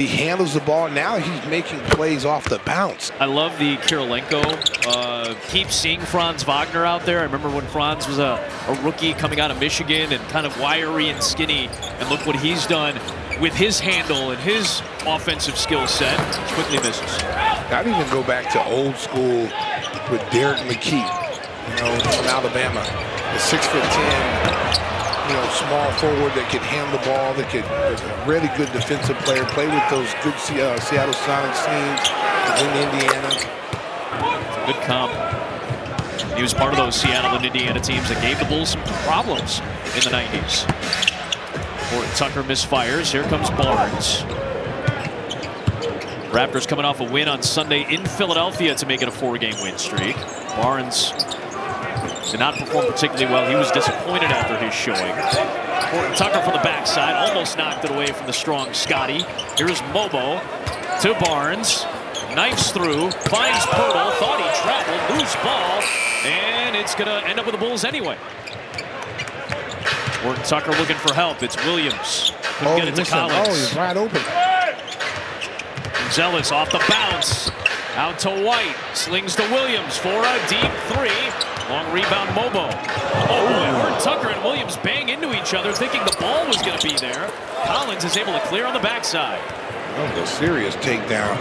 He handles the ball. Now he's making plays off the bounce. I love the Kirilenko. Keep seeing Franz Wagner out there. I remember when Franz was a rookie coming out of Michigan and kind of wiry and skinny. And look what he's done with his handle and his offensive skill set. Quickly misses. I'd even go back to old school with Derek McKee, from Alabama. The 6'10", small forward that could handle the ball, that could a really good defensive player, play with those good Seattle Sonics teams in Indiana. Good comp. He was part of those Seattle and Indiana teams that gave the Bulls some problems in the 90s. Horton Tucker misfires. Here comes Barnes. Raptors coming off a win on Sunday in Philadelphia to make it a 4-game win streak. Barnes did not perform particularly well. He was disappointed after his showing. Horton Tucker from the backside almost knocked it away from the strong Scotty. Here's Mobo to Barnes. Knifes through, finds Pirtle, thought he traveled, loose ball, and it's gonna end up with the Bulls anyway. Horton Tucker looking for help. It's Williams. Couldn't get it to Collins. Oh, he's wide open. Zealous off the bounce. Out to White. Slings to Williams for a deep 3. Long rebound, Mobo. Oh boy, Horton Tucker and Williams bang into each other thinking the ball was going to be there. Collins is able to clear on the backside. That was a serious takedown.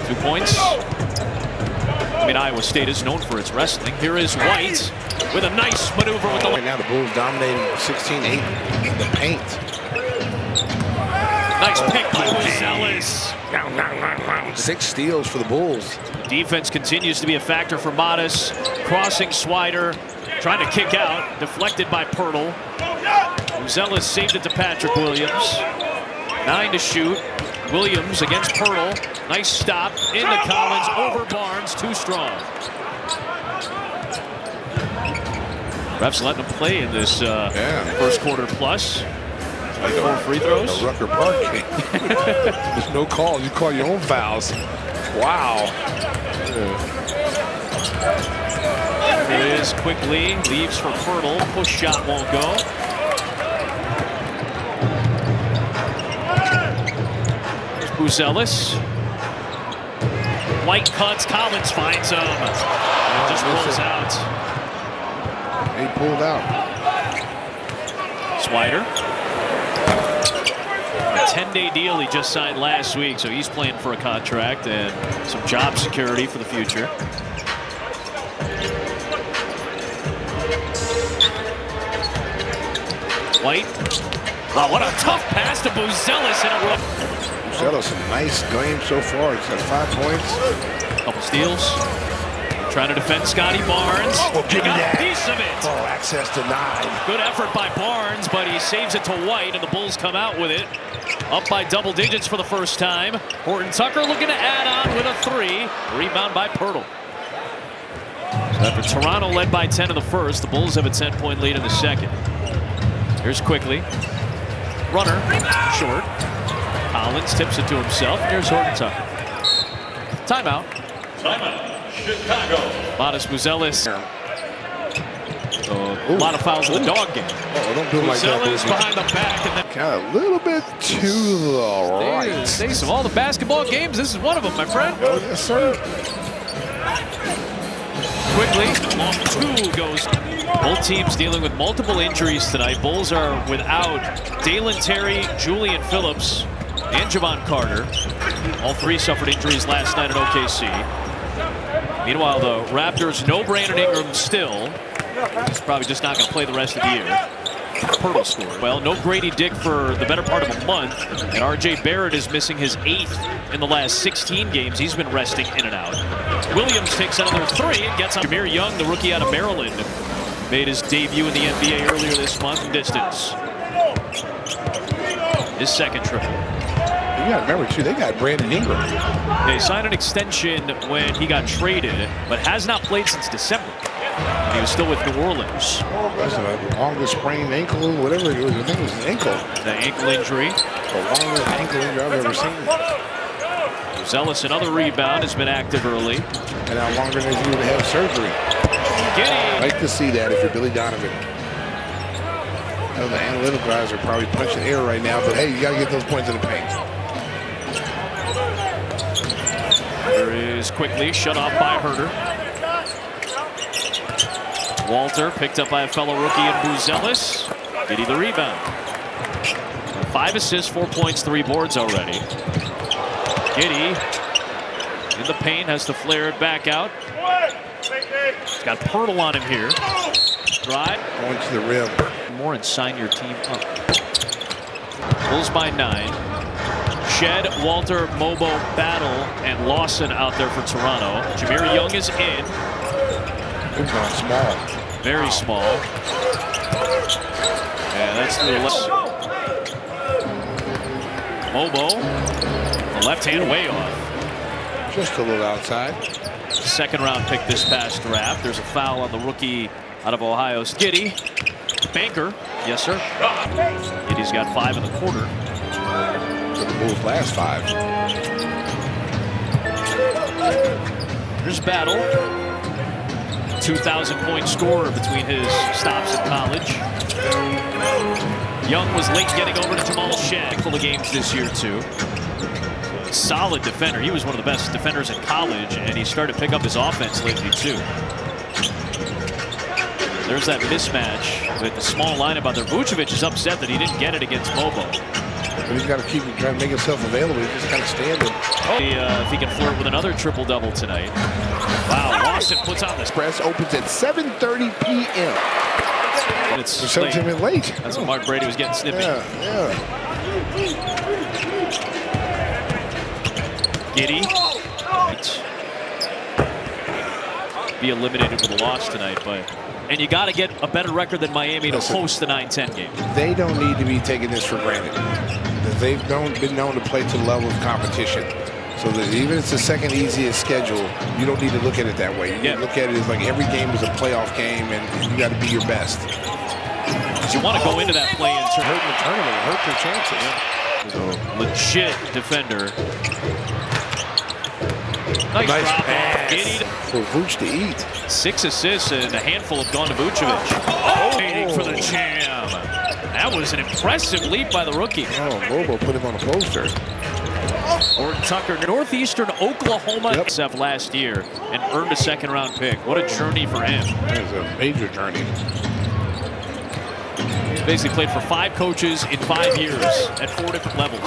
2 points. I mean, Iowa State is known for its wrestling. Here is White with a nice maneuver with the... Right now the Bulls dominating 16-8 in the paint. Nice pick by Zealous. 6 steals for the Bulls. Defense continues to be a factor for Modis. Crossing Swider, trying to kick out, deflected by Pirtle. Zealous saved it to Patrick Williams. 9 to shoot. Williams against Pirtle. Nice stop into Collins over Barnes. Too strong. Refs letting him play in this first quarter plus. Like 4 free throws. A Rucker Park game. There's no call. You call your own fouls. Wow. There is quickly. Leaves for Pirtle. Push shot won't go. There's Buzelis. White cuts. Collins finds him. Just rolls out. He pulled out. Swider. A 10-day deal he just signed last week, so he's playing for a contract and some job security for the future. White. Oh, what a tough pass to Buzelis in a row. Buzelis, a nice game so far. He's got 5 points. Couple steals. Trying to defend Scotty Barnes. Oh, give me that. A piece of it. Oh, access denied. Good effort by Barnes, but he saves it to White, and the Bulls come out with it. Up by double digits for the first time. Horton Tucker looking to add on with a 3. Rebound by Pirtle. So after Toronto led by 10 in the first, the Bulls have a 10-point lead in the second. Here's quickly. Runner, short. Collins tips it to himself. Here's Horton Tucker. Timeout. Timeout. Chicago. Modis Buzelis. A lot of fouls in the dog game. Oh, don't do it like that. Buzelis behind the back. And then Kind of a little bit to the right. Stays of all the basketball games, this is one of them, my friend. Oh, yes, sir. Quickly, long 2 goes. Both teams dealing with multiple injuries tonight. Bulls are without Dalen Terry, Julian Phillips, and Javon Carter. All 3 suffered injuries last night at OKC. Meanwhile, the Raptors, no Brandon Ingram still. He's probably just not going to play the rest of the year. Pirtle scored. Well, no Grady Dick for the better part of a month. And RJ Barrett is missing his 8th in the last 16 games. He's been resting in and out. Williams takes another 3 and gets on. Jameer Young, the rookie out of Maryland, made his debut in the NBA earlier this month from distance. His second triple. You got to remember, too, they got Brandon Ingram. They signed an extension when he got traded, but has not played since December. And he was still with New Orleans. That's the longest sprained ankle, whatever it was. I think it was an ankle. The ankle injury. The longest ankle injury I've ever seen. Zealous, another rebound, has been active early. And how longer than he would have surgery. Giddy. Like to see that if you're Billy Donovan. I know the analytical guys are probably punching air right now, but hey, you got to get those points in the paint. There is quickly shut off by Herter. Walter picked up by a fellow rookie in Buzelis. Giddy the rebound. 5 assists, 4 points, 3 boards already. Giddy in the paint, has to flare it back out. He's got Pirtle on him here. Drive. Going to the rim. More and sign your team up. Bulls by 9. Shed, Walter, Mobo, Battle, and Lawson out there for Toronto. Jameer Young is in. It's not small. Very small. Yeah, that's the left. Mobo, the left hand way off. Just a little outside. Second round pick this past draft. There's a foul on the rookie out of Ohio. Giddy. Banker. Yes, sir. Giddy's got 5 in the quarter. For the Bulls' last 5. Here's Battle. 2,000-point scorer between his stops in college. Young was late getting over to Jamal Shed. Full of games this year, too. Solid defender. He was one of the best defenders in college, and he started to pick up his offense lately, too. There's that mismatch with the small lineup out there. Vucevic is upset that he didn't get it against Mobo. But he's got to keep trying to make himself available. He's just kind of standing. If he can flirt with another triple-double tonight. Wow, Lawson puts on this. Press opens at 7:30 p.m. And it's 17 minutes late. That's what Mark Brady was getting snippy. Yeah. Giddy. Be eliminated with a loss tonight, and you got to get a better record than Miami to host the 9-10 game. They don't need to be taking this for granted. They've been known to play to the level of competition. So that even if it's the second easiest schedule, you don't need to look at it that way. You need to look at it as like every game is a playoff game, and you got to be your best. You want to go into that play-in tournament, hurt their chances. Legit defender. Nice drop off. Giddy for Vuce to eat. 6 assists and a handful have gone to Vucevic. Waiting for the jam. That was an impressive leap by the rookie. Oh, Bobo put him on a poster. Horton Tucker, Northeastern Oklahoma, except last year, and earned a second-round pick. What a journey for him. That was a major journey. Basically played for 5 coaches in 5 years at 4 different levels.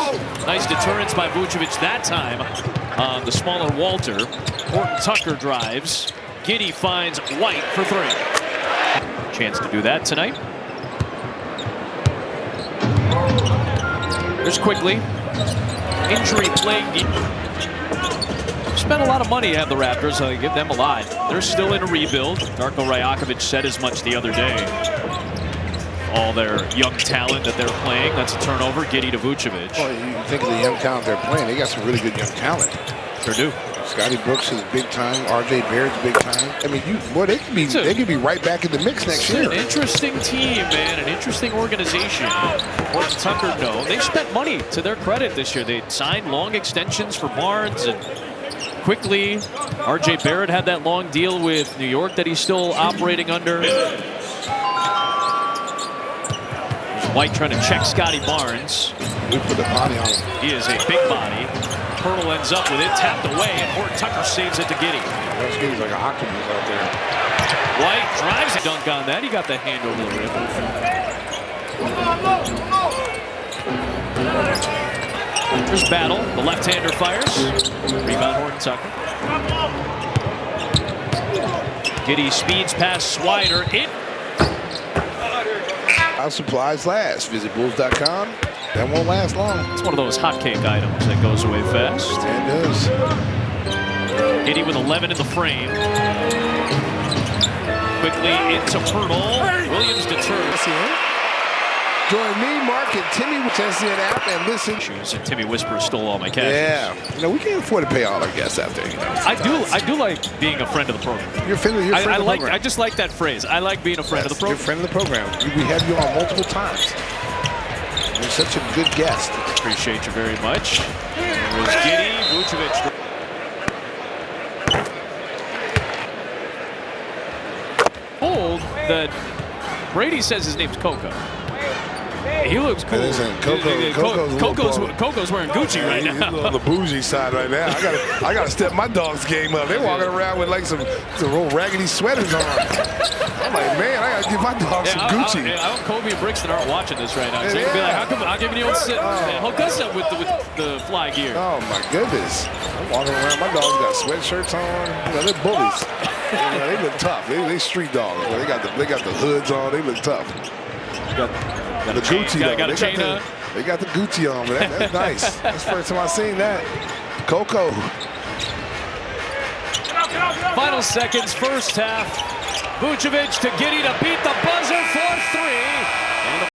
Nice deterrence by Vucevic that time on the smaller Walter. Horton Tucker drives. Giddy finds White for 3. Chance to do that tonight. There's quickly. Injury plagued. Spent a lot of money to have the Raptors. I give them a lot. They're still in a rebuild. Darko Rajakovic said as much the other day. All their young talent that they're playing. That's a turnover. Giddy to Vucevic. Well, you think of the young talent they're playing. They got some really good young talent. Sure do. Scotty Brooks is big time. R.J. Barrett's big time. I mean, they could be right back in the mix next year. An interesting team, man. An interesting organization. Horton Tucker, no. They've spent money to their credit this year. They signed long extensions for Barnes and quickly. R.J. Barrett had that long deal with New York that he's still operating under. White trying to check Scotty Barnes. We put the body on him. He is a big body. Pirtle ends up with it, tapped away, and Horton Tucker saves it to Giddy. Giddy's like an octopus out there. White drives a dunk on that. He got the hand over the rim. There's Battle. The left-hander fires. Rebound Horton Tucker. Giddy speeds past Swider. Our supplies last. Visit Bulls.com. That won't last long. It's one of those hotcake items that goes away fast. Yeah, it does. Giddy with 11 in the frame. Quickly into Pirtle. Williams deters. Join me, Mark, and Timmy with SCN app and listen. And Timmy Whisper stole all my cash. Yeah. We can't afford to pay all our guests out there. I do like being a friend of the program. You're a friend of the program. I just like that phrase. I like being a friend of the program. You're a friend of the program. We have you on multiple times. You're such a good guest. Appreciate you very much. There's Giddy, Vucevic. Told that Brady says his name's Coco. He looks cool. Listen, Coco's wearing Gucci right he's now. on the bougie side right now. I gotta step my dog's game up. They're walking around with like some old raggedy sweaters on. I'm like, man, I gotta give my dog some Gucci. I hope Kobe and Brixton aren't watching this right now. So you can be like, how come I'm giving you hook us up with the fly gear? Oh my goodness! I'm walking around. My dogs got sweatshirts on. You know, they're bullies. You know, they look tough. They street dogs. They got the hoods on. They look tough. Got The Gucci got a chain on. They got the Gucci on, man. That's nice. That's the first time I seen that. Coco. Final seconds, first half. Vucevic to Giddey to beat the buzzer for 3.